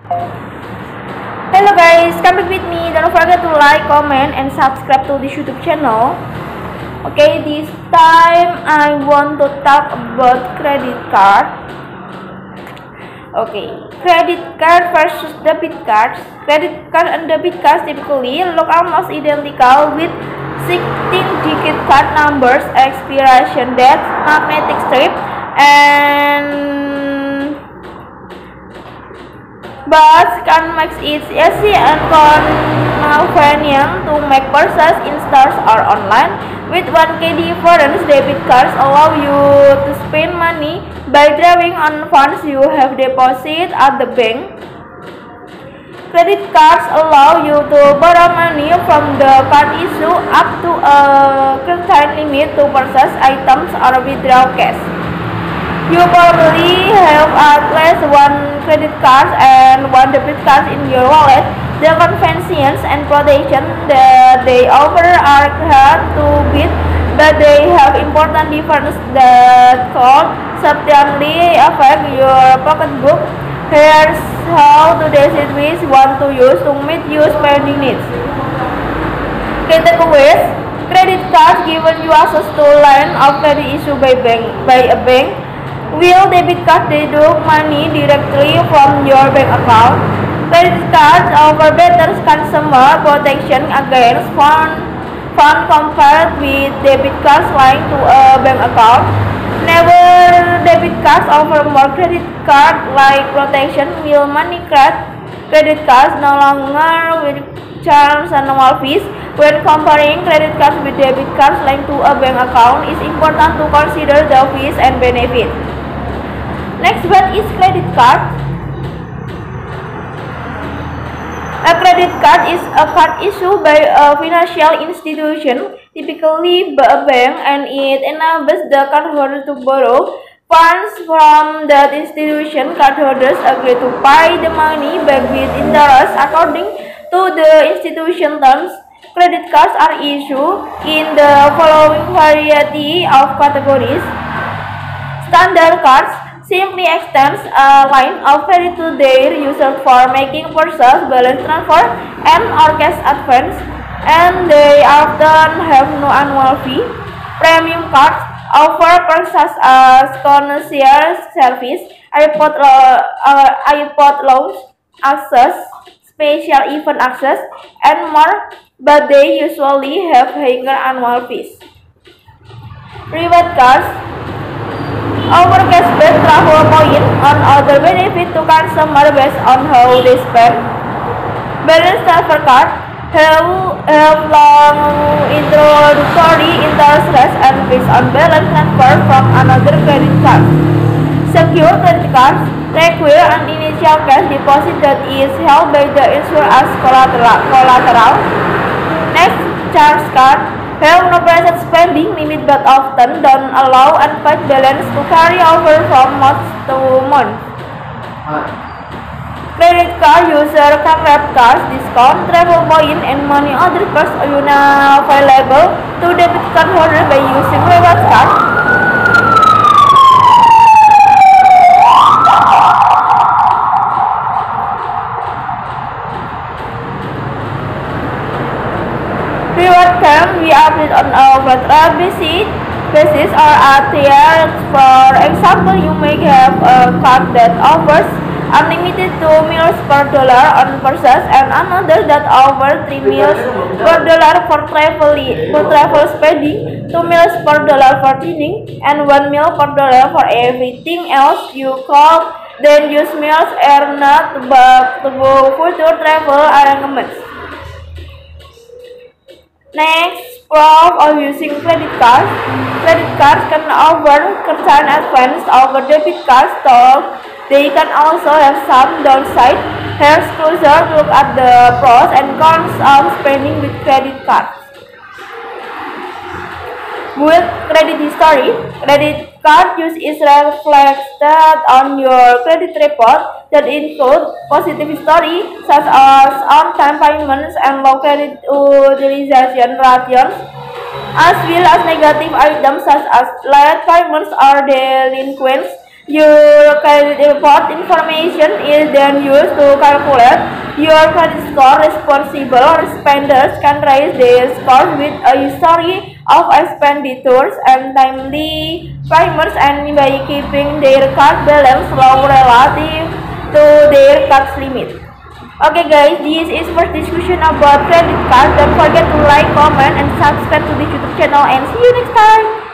Hello guys, come back with me. Don't forget to like, comment, and subscribe to this YouTube channel. Okay, this time I want to talk about credit card. Okay, credit card versus debit cards. Credit card and debit cards typically look almost identical with 16-digit card numbers, expiration dates, magnetic strip, and but can make it easy and convenient to make purchases in stores or online. With one key difference, debit cards allow you to spend money by drawing on funds you have deposited at the bank. Credit cards allow you to borrow money from the card issue up to a certain limit to purchase items or withdraw cash. You probably have at least one credit card and one debit card in your wallet. The convenience and protection that they offer are hard to beat, but they have important differences that could substantially affect your pocketbook. Here's how to decide which one to use to meet your spending needs. Categories: credit cards given you access to line of credit issued by a bank. Will debit card deduct money directly from your bank account? Credit cards offer better consumer protection against fraud compared with debit cards linked to a bank account. Never debit cards offer more credit card-like protection, while money credit cards no longer will charge annual fees. When comparing credit cards with debit cards linked to a bank account, it's important to consider the fees and benefits. Next, what is credit card? A credit card is a card issued by a financial institution, typically a bank, and it enables the cardholder to borrow funds from that institution. Cardholders agree to pay the money back with interest according to the institution terms. Credit cards are issued in the following variety of categories. Standard cards simply extends a line of credit to their user for making purchase, balance transfer, and or cash advance, and they often have no annual fee. Premium cards offer purchase as concierge service, airport lounge access, special event access, and more, but they usually have higher annual fees. Reward cards offer cashback, travel points, and other benefits to customers based on how they spend. Balance transfer card have long introductory interest rates and fees on balance transfer from another credit card. Secure credit cards require an initial cash deposit that is held by the issuer as collateral. Next, charge card have no present spending limit but often don't allow unpaid balance to carry over from month to month. Credit card user can reap cash, discount, travel point, and money order perks available to debit card holder by using reward card. Reward can be updated on a flat basis or at tiers. For example, you may have a card that offers unlimited 2 meals per dollar on purchase and another that offers 3 meals per dollar for travel spending, 2 meals per dollar for dining, and 1 meal per dollar for everything else. You could then use meals earned back to future travel arrangements. Next, proof of using credit cards. Credit cards can offer certain advantages over debit cards, though they can also have some downside. Here's a closer look at the pros and cons of spending with credit cards. With credit history, credit card use is reflected on your credit report that include positive history such as on-time payments and low credit utilization ratios, as well as negative items such as late payments or delinquents. Your credit report information is then used to calculate your credit score. Responsible spenders can raise their scores with a history of expenditures and timely payments, and by keeping their card balance low relative to their card limit. Okay guys, this is first discussion about credit card. Don't forget to like, comment, and subscribe to the YouTube channel, and see you next time.